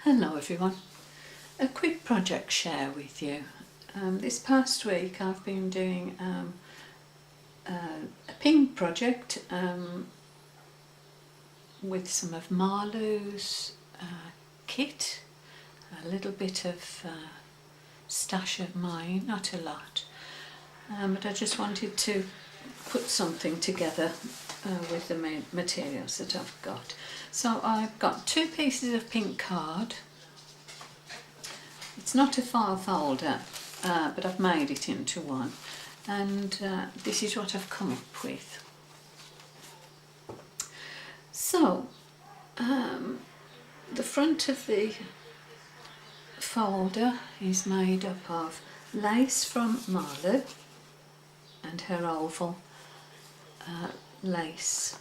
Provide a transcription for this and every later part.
Hello everyone, a quick project share with you. This past week I've been doing a pink project with some of Marlou's kit, a little bit of stash of mine, not a lot, but I just wanted to put something together with the materials that I've got. So I've got 2 pieces of pink card. It's not a file folder, but I've made it into one, and this is what I've come up with. So the front of the folder is made up of lace from Marlou and her oval lace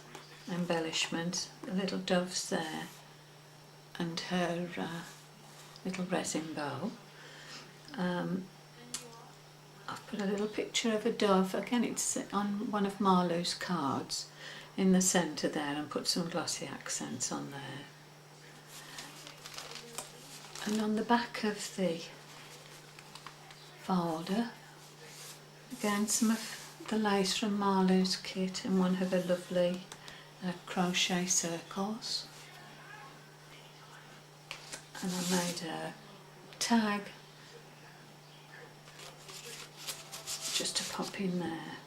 embellishment, the little doves there, and her little resin bow. I've put a little picture of a dove, again it's on one of Marlou's cards, in the centre there, and put some glossy accents on there. And on the back of the folder, again some of the lace from Marlou's kit and one of her lovely crochet circles. And I made a tag just to pop in there.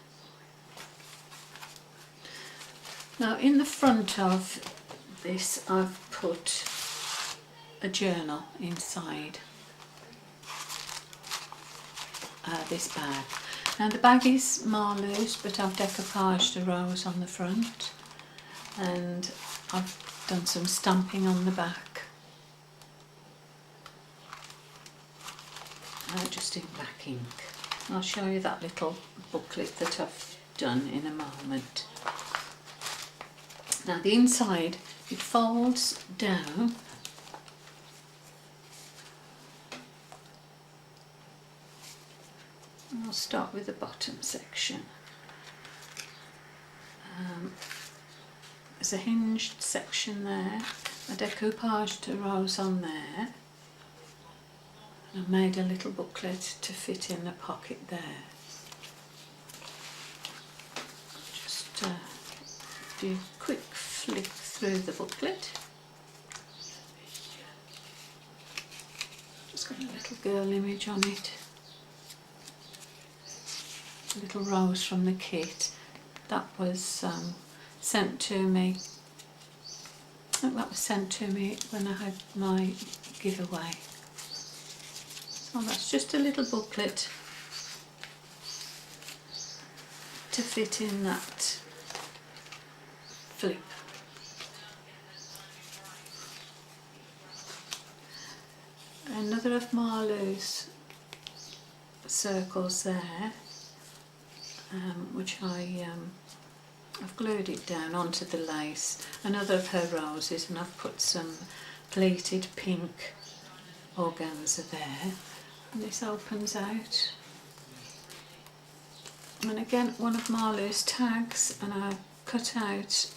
Now in the front of this I've put a journal inside this bag. Now the bag is Marlou's, but I've decoupaged a rose on the front and I've done some stamping on the back, just in black ink. I'll show you that little booklet that I've done in a moment. Now the inside, it folds down I'll start with the bottom section. There's a hinged section there, I decoupaged a rose on there, and I made a little booklet to fit in the pocket there. Just do a quick flick through the booklet. Just got a little girl image on it. A little rose from the kit. That was sent to me. I think that was sent to me when I had my giveaway. So that's just a little booklet to fit in that flip. Another of Marlou's circles there, which I've glued it down onto the lace. Another of her roses, and I've put some pleated pink organza there. And this opens out. And again, one of Marlou's tags, and I cut out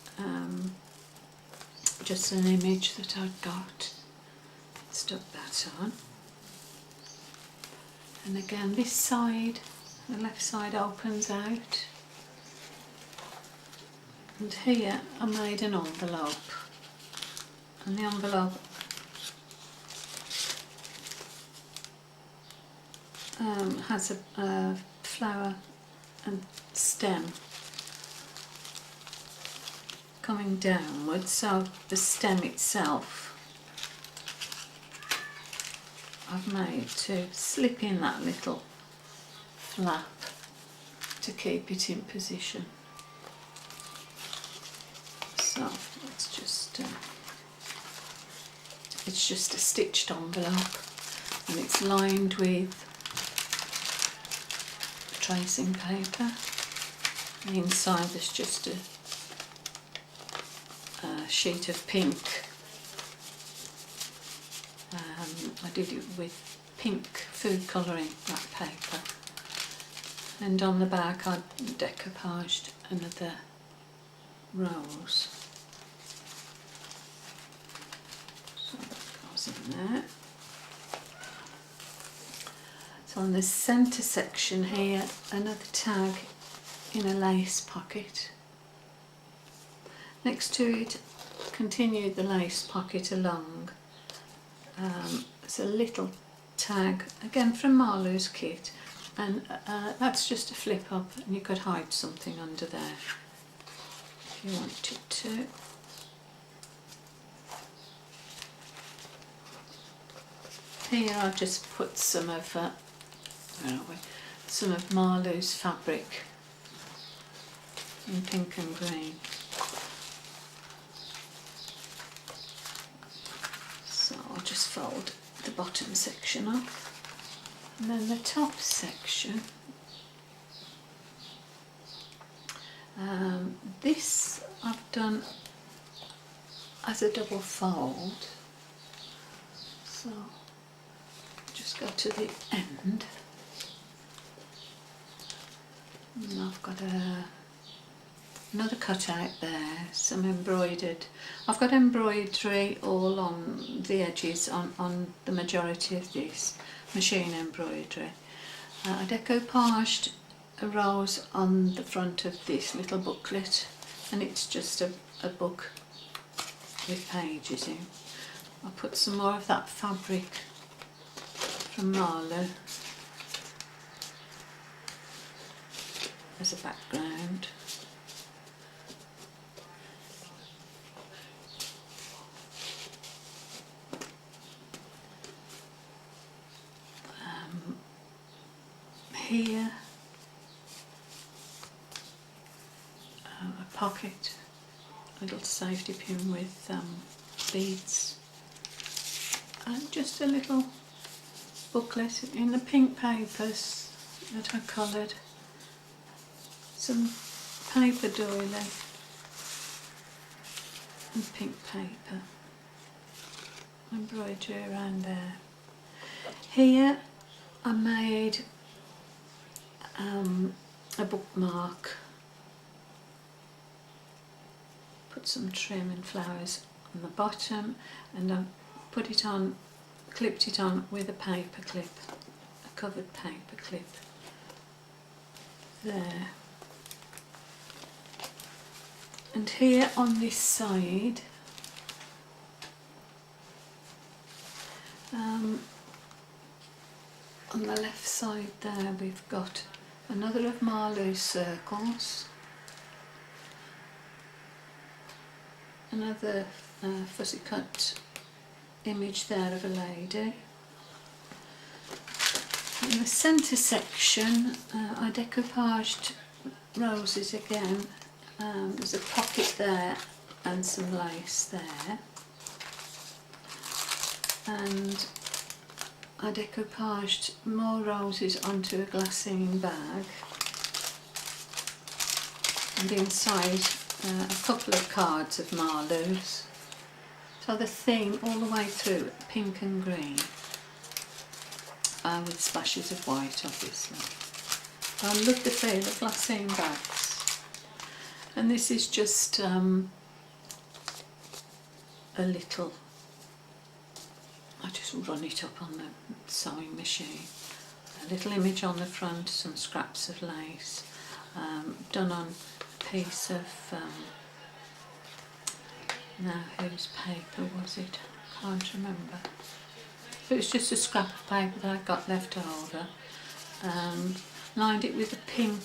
just an image that I'd got. Stuck that on. And again, this side, the left side opens out. And here I made an envelope. And the envelope has a flower and stem coming downwards, so the stem itself I've made to slip in that little flap to keep it in position. So it's just a stitched envelope, and it's lined with tracing paper. And inside there's just a sheet of pink. I did it with pink food colouring, that paper. And on the back I decoupaged another rose. So that goes in there. So on the centre section here, another tag in a lace pocket. Next to it, continue the lace pocket along. It's a little tag, again from Marlou's kit, and that's just a flip up, and you could hide something under there if you wanted to. Here I've just put some of some of Marlou's fabric in pink and green. So I'll just fold the bottom section up, and then the top section. This I've done as a double fold, so just go to the end, and I've got another cutout there, some embroidered. I've got embroidery all on the edges on the majority of this, machine embroidery. I decoupaged a rose on the front of this little booklet, and it's just a book with pages in. I'll put some more of that fabric from Marlou as a background. Here a pocket, a little safety pin with beads, and just a little booklet in the pink papers that I coloured, some paper doily and pink paper, embroidery around there. Here I made a bookmark, put some trim and flowers on the bottom, and I put it on, clipped it on with a paper clip, a covered paper clip there. And here on this side, on the left side there, we've got another of Marlou's circles, another fussy cut image there of a lady. In the centre section, I decoupaged roses again. There's a pocket there and some lace there, and I decoupaged more roses onto a glassine bag, and inside a couple of cards of Marlou's. So the theme all the way through, pink and green, with splashes of white obviously. I love the feel of glassine bags, and this is just a little, I just run it up on the sewing machine. A little image on the front, some scraps of lace, done on a piece of, now whose paper was it? Can't remember. It was just a scrap of paper that I got left over. Lined it with a pink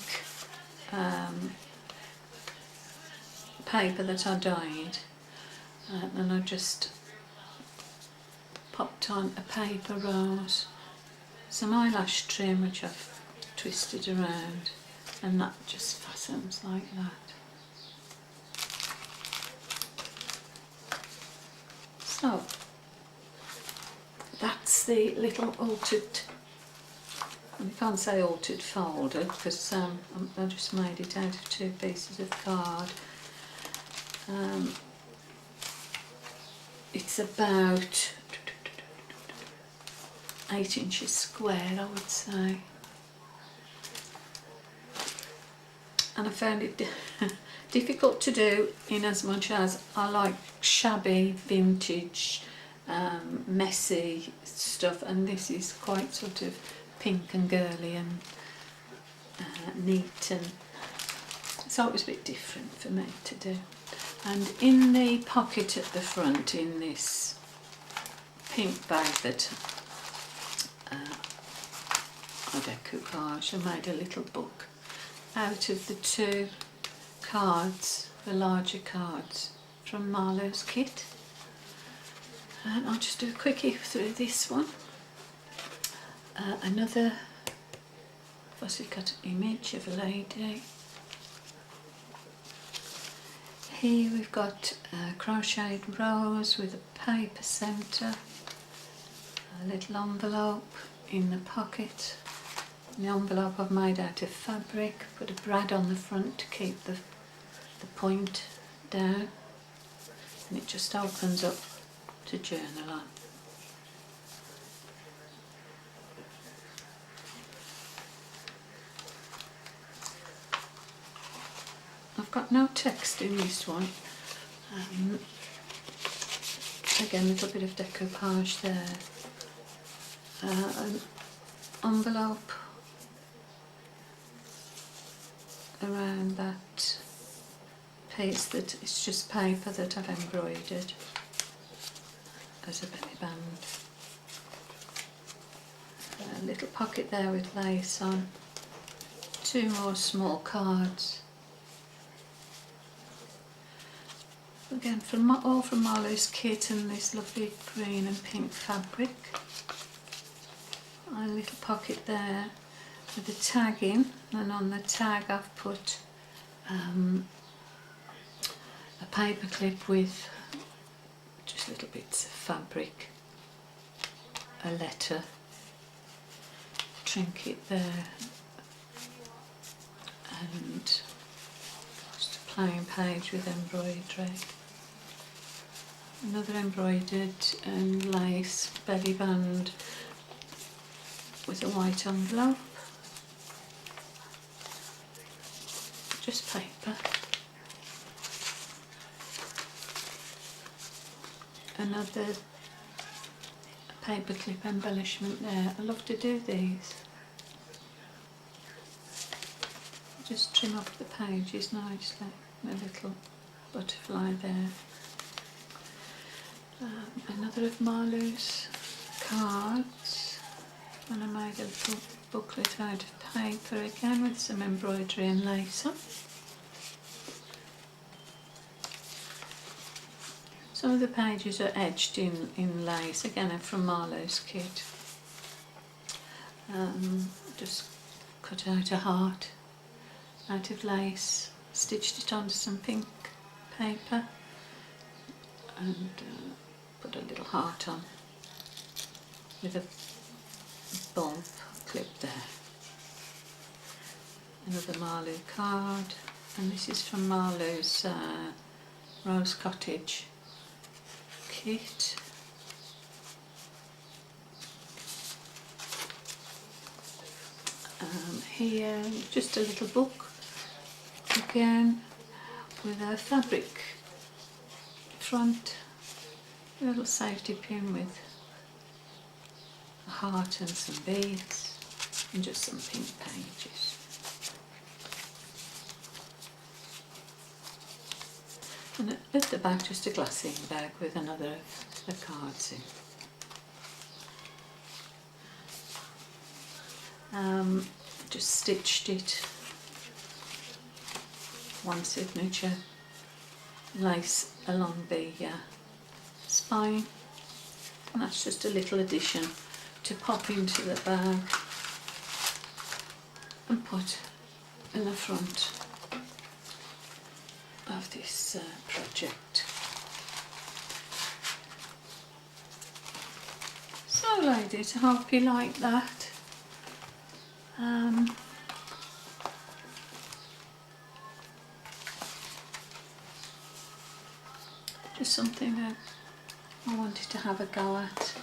paper that I dyed, and I just popped on a paper rose, some eyelash trim which I've twisted around, and that just fastens like that. So that's the little altered, you can't say altered folder because I just made it out of 2 pieces of card. It's about 8 inches square, I would say, and I found it difficult to do in as much as I like shabby vintage messy stuff, and this is quite sort of pink and girly and neat, and so it was a bit different for me to do. And in the pocket at the front, in this pink bag that I decoupage, I made a little book out of the 2 cards, the larger cards from Marlou's kit. And I'll just do a quickie through this one. Another fussy cut image of a lady. Here we've got a crocheted rose with a paper centre, a little envelope in the pocket. The envelope I've made out of fabric, put a brad on the front to keep the point down, and it just opens up to journal on. I've got no text in this one. Again, a little bit of decoupage there. An envelope around that piece that it's just paper that I've embroidered as a belly band. A little pocket there with lace on. 2 more small cards. Again, all from Marlou's kit, and this lovely green and pink fabric. A little pocket there with a tag in, and on the tag I've put a paper clip with just little bits of fabric, a letter, trinket there, and just a plain page with embroidery. Another embroidered and lace belly band with a white envelope. Just paper. Another paperclip embellishment there. I love to do these. Just trim off the pages nicely. A little butterfly there. Another of Marlou's cards, and I made a little booklet out of paper again with some embroidery and lace on. Some of the pages are edged in lace, again from Marlou's kit. Just cut out a heart out of lace, stitched it onto some pink paper, and put a little heart on with a bulb clip there. Another Marlou card, and this is from Marlou's Rose Cottage kit. Here, just a little book again with a fabric front, a little safety pin with a heart and some beads, and just some pink pages. And at the back, just a glassine bag with another of the cards in. Just stitched it, one signature lace along the spine, and that's just a little addition to pop into the bag and put in the front of this project. So ladies, I hope you like that. Just something that I wanted to have a go at.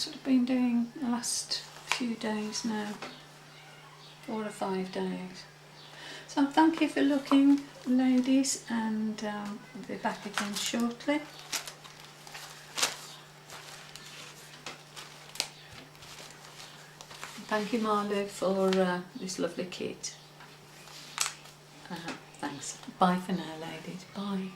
that's what I've been doing the last few days now, 4 or 5 days. So thank you for looking, ladies, and I'll be back again shortly. Thank you, Marlou, for this lovely kit. Thanks. Bye for now, ladies. Bye.